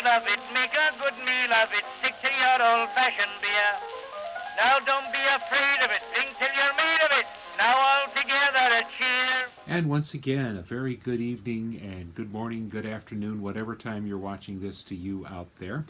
love it, make a good meal of it, stick to your old-fashioned beer. Now don't be afraid of it, drink till you're made of it. Now all together a cheer. And once again, a very good evening and good morning, good afternoon, whatever time you're watching this to you out there.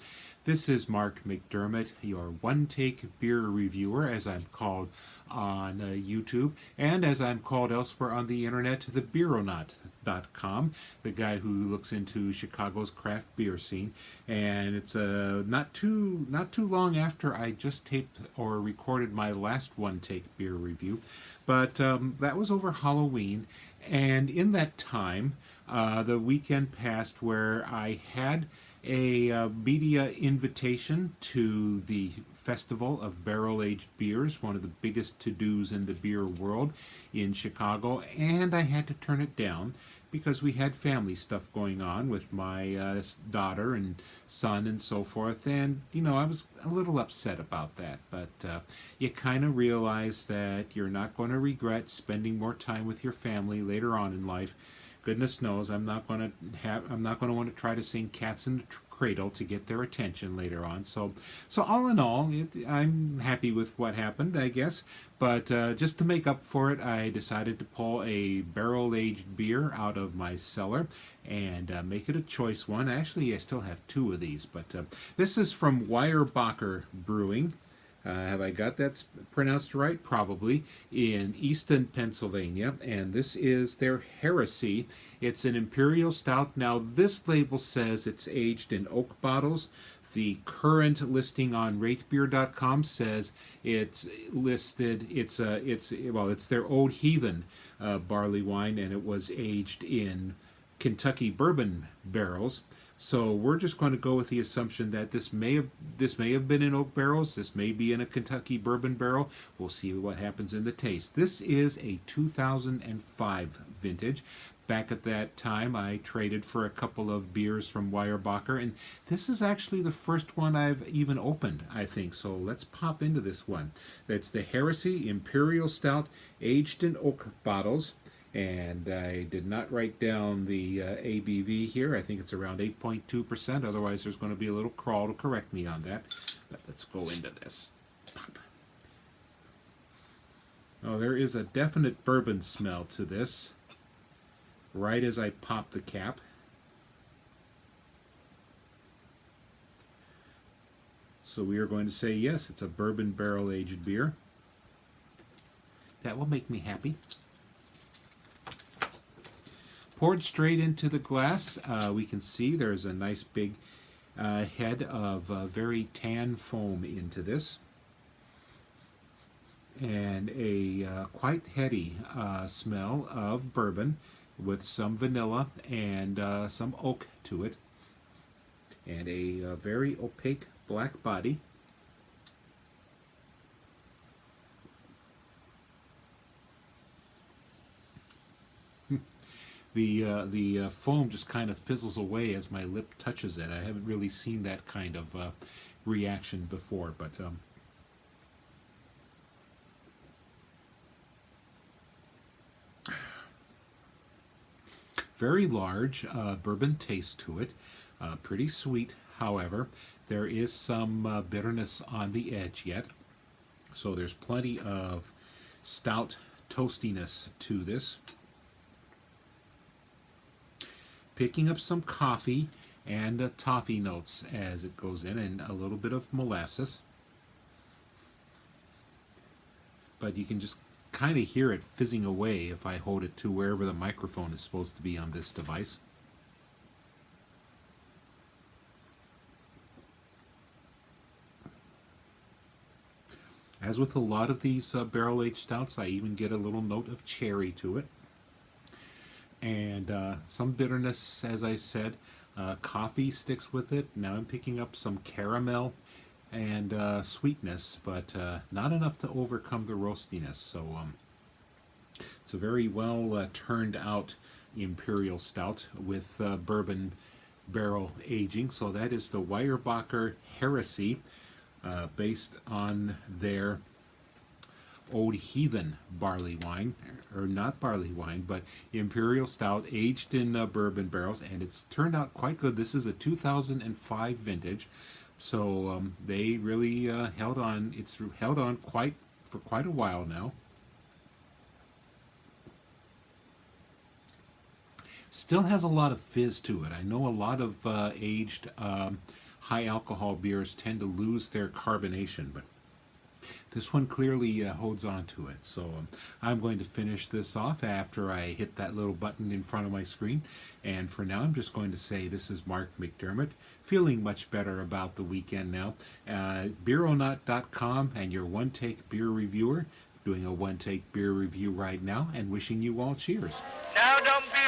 This is Mark McDermott, your one-take beer reviewer, as I'm called on YouTube, and as I'm called elsewhere on the internet, thebeeronaut.com, the guy who looks into Chicago's craft beer scene. And it's not too long after I just taped or recorded my last one-take beer review, but that was over Halloween. And in that time, the weekend passed where I had a media invitation to the Festival of Barrel-Aged Beers, one of the biggest to-dos in the beer world in Chicago, and I had to turn it down because we had family stuff going on with my daughter and son and so forth, and, you know, I was a little upset about that, but you kind of realize that you're not going to regret spending more time with your family later on in life. Goodness knows I'm not going to want to try to sing Cats in the Cradle to get their attention later on. So all in all, I'm happy with what happened, I guess. But just to make up for it, I decided to pull a barrel-aged beer out of my cellar and make it a choice one. Actually, I still have two of these, but this is from Weyerbacher Brewing. Have I got that pronounced right? Probably. In Easton, Pennsylvania. And this is their Heresy. It's an Imperial Stout. Now, this label says it's aged in oak bottles. The current listing on ratebeer.com says it's listed, it's their Old Heathen barley wine, and it was aged in Kentucky bourbon barrels. So we're just going to go with the assumption that this may have been in oak barrels. This may be in a Kentucky bourbon barrel. We'll see what happens in the taste. This is a 2005 vintage. Back at that time, I traded for a couple of beers from Weyerbacher, and this is actually the first one I've even opened, I think. So let's pop into this one. It's the Heresy Imperial Stout, aged in oak bottles. And I did not write down the ABV here. I think it's around 8.2%. Otherwise, there's going to be a little crawl to correct me on that. But let's go into this. Oh, there is a definite bourbon smell to this, right as I pop the cap. So we are going to say, yes, it's a bourbon barrel-aged beer. That will make me happy. Poured straight into the glass, we can see there's a nice big head of very tan foam into this. And a quite heady smell of bourbon with some vanilla and some oak to it. And a very opaque black body. The foam just kind of fizzles away as my lip touches it. I haven't really seen that kind of reaction before, but very large bourbon taste to it. Pretty sweet, however. There is some bitterness on the edge yet. So there's plenty of stout toastiness to this. Picking up some coffee and toffee notes as it goes in, and a little bit of molasses. But you can just kind of hear it fizzing away if I hold it to wherever the microphone is supposed to be on this device. As with a lot of these barrel-aged stouts, I even get a little note of cherry to it. And some bitterness, as I said. Coffee sticks with it. Now I'm picking up some caramel and sweetness, but not enough to overcome the roastiness. So it's a very well turned out Imperial Stout with bourbon barrel aging. So that is the Weyerbacher Heresy, based on their Old Heathen barley wine, or not barley wine, but Imperial Stout aged in bourbon barrels, and it's turned out quite good. This is a 2005 vintage, so they really held on. It's held on for quite a while now. Still has a lot of fizz to it. I know a lot of aged high alcohol beers tend to lose their carbonation, but this one clearly holds on to it. So I'm going to finish this off after I hit that little button in front of my screen. And for now, I'm just going to say this is Mark McDermott, feeling much better about the weekend now. Beeronut.com and your one-take beer reviewer, doing a one-take beer review right now, and wishing you all cheers. Now don't be